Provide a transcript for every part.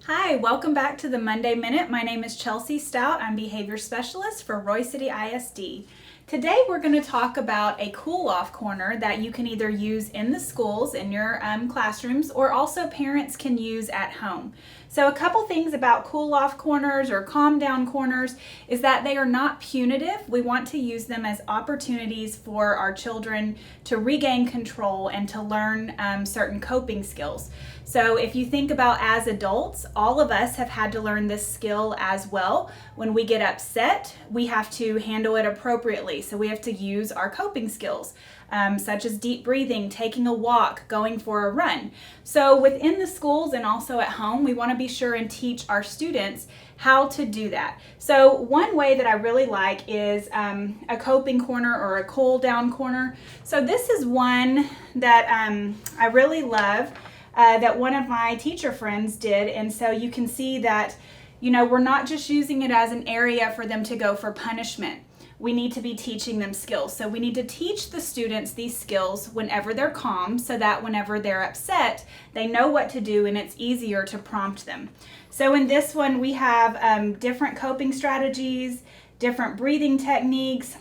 Hi, welcome back to the Monday Minute. My name is Chelsea Stout. I'm Behavior Specialist for Roy City ISD. Today we're going to talk about a cool-off corner that you can either use in the schools, in your classrooms, or also parents can use at home. So a couple things about cool-off corners or calm-down corners is that they are not punitive. We want to use them as opportunities for our children to regain control and to learn certain coping skills. So if you think about as adults, all of us have had to learn this skill as well. When we get upset, we have to handle it appropriately. So we have to use our coping skills, such as deep breathing, taking a walk, going for a run. So within the schools and also at home, we want to be sure and teach our students how to do that. So one way that I really like is a coping corner or a cool down corner. So this is one that I really love. That one of my teacher friends did, and so you can see that, we're not just using it as an area for them to go for punishment. We need to be teaching them skills. So we need to teach the students these skills whenever they're calm, so that whenever they're upset, they know what to do and it's easier to prompt them. So in this one, we have different coping strategies, different breathing techniques,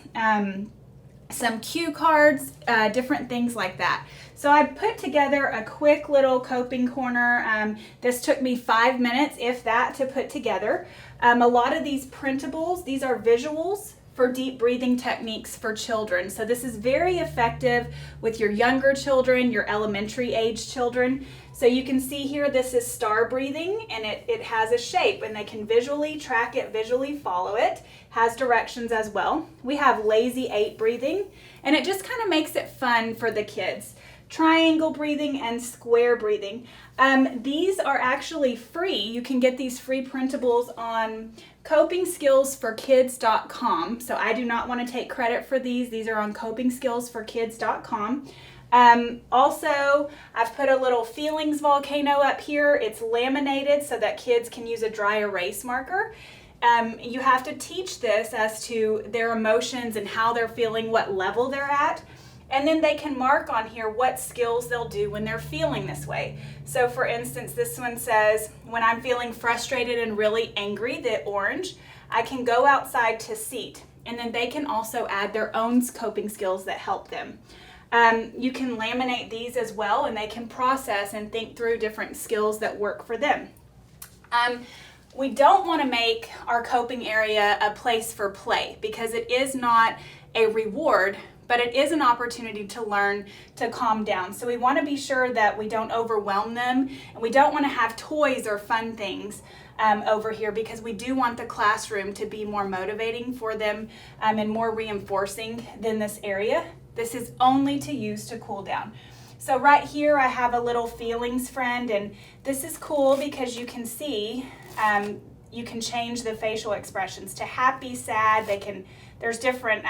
some cue cards, different things like that. So I put together a quick little coping corner. This took me 5 minutes, if that, to put together. A lot of these printables, these are visuals for deep breathing techniques for children. So this is very effective with your younger children, your elementary age children. So you can see here, this is star breathing, and it has a shape, and they can visually track it, visually follow it. Has directions as well. We have lazy 8 breathing, and it just kind of makes it fun for the kids. Triangle breathing and square breathing. These are actually free. You can get these free printables on copingskillsforkids.com. So I do not want to take credit for these. These are on copingskillsforkids.com. Also, I've put a little feelings volcano up here. It's laminated so that kids can use a dry erase marker. You have to teach this as to their emotions and how they're feeling, what level they're at. And then they can mark on here what skills they'll do when they're feeling this way. So for instance, this one says, when I'm feeling frustrated and really angry, the orange, I can go outside to seat. And then they can also add their own coping skills that help them. You can laminate these as well, and they can process and think through different skills that work for them. We don't want to make our coping area a place for play, because it is not a reward, but it is an opportunity to learn to calm down. So we want to be sure that we don't overwhelm them, and we don't want to have toys or fun things over here, because we do want the classroom to be more motivating for them and more reinforcing than this area. This is only to use to cool down. So right here I have a little feelings friend, and this is cool because you can see you can change the facial expressions to happy, sad. There's different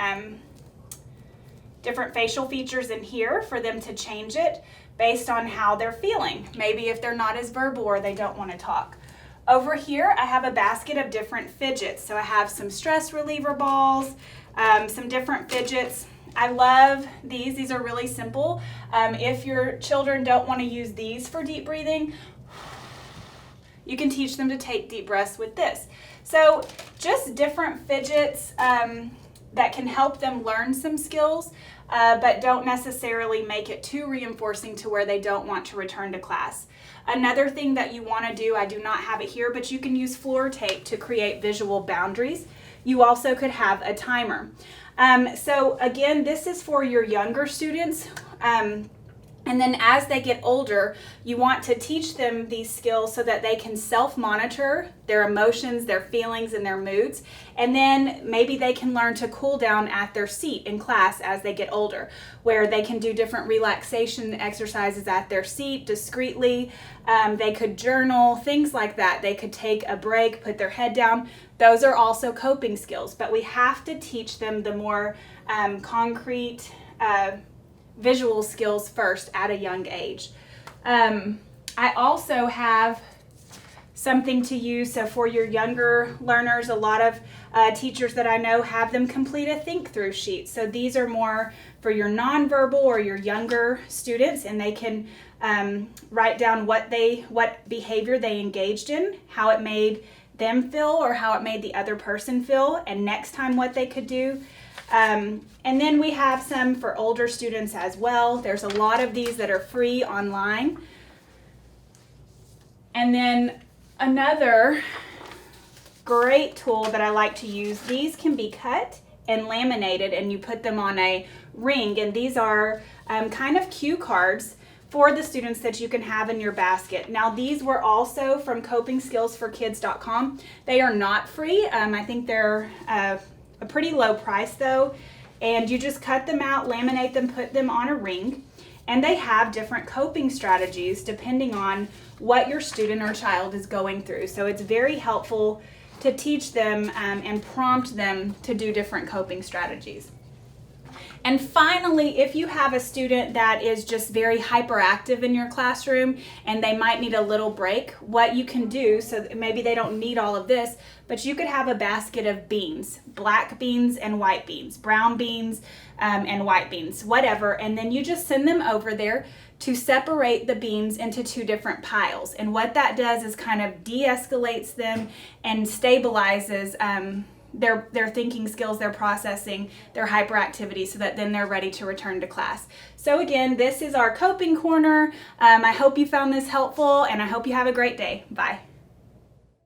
facial features in here for them to change it based on how they're feeling. Maybe if they're not as verbal or they don't want to talk. Over here I have a basket of different fidgets. So I have some stress reliever balls, some different fidgets. I love these. These are really simple. If your children don't want to use these for deep breathing, you can teach them to take deep breaths with this. So just different fidgets that can help them learn some skills, but don't necessarily make it too reinforcing to where they don't want to return to class. Another thing that you want to do, I do not have it here, but you can use floor tape to create visual boundaries. You also could have a timer. So again, this is for your younger students. And then as they get older, you want to teach them these skills so that they can self-monitor their emotions, their feelings, and their moods. And then maybe they can learn to cool down at their seat in class as they get older, where they can do different relaxation exercises at their seat discreetly. They could journal, things like that. They could take a break, put their head down. Those are also coping skills, but we have to teach them the more concrete visual skills first at a young age. I also have something to use. So for your younger learners, a lot of teachers that I know have them complete a think through sheet. So these are more for your nonverbal or your younger students, and they can write down what behavior they engaged in, how it made them feel or how it made the other person feel, and next time what they could do. And then we have some for older students as well. There's a lot of these that are free online. And then another great tool that I like to use, these can be cut and laminated and you put them on a ring, and these are kind of cue cards for the students that you can have in your basket. Now these were also from copingskillsforkids.com. They are not free. I think they're a pretty low price though, and you just cut them out, laminate them, put them on a ring, and they have different coping strategies depending on what your student or child is going through. So it's very helpful to teach them and prompt them to do different coping strategies. And finally, if you have a student that is just very hyperactive in your classroom and they might need a little break, what you can do, so maybe they don't need all of this, but you could have a basket of beans, black beans and white beans, brown beans and white beans, whatever, and then you just send them over there to separate the beans into two different piles. And what that does is kind of de-escalates them and stabilizes their thinking skills, their processing, their hyperactivity, so that then they're ready to return to class. So again, this is our coping corner. I hope you found this helpful, and I hope you have a great day. Bye.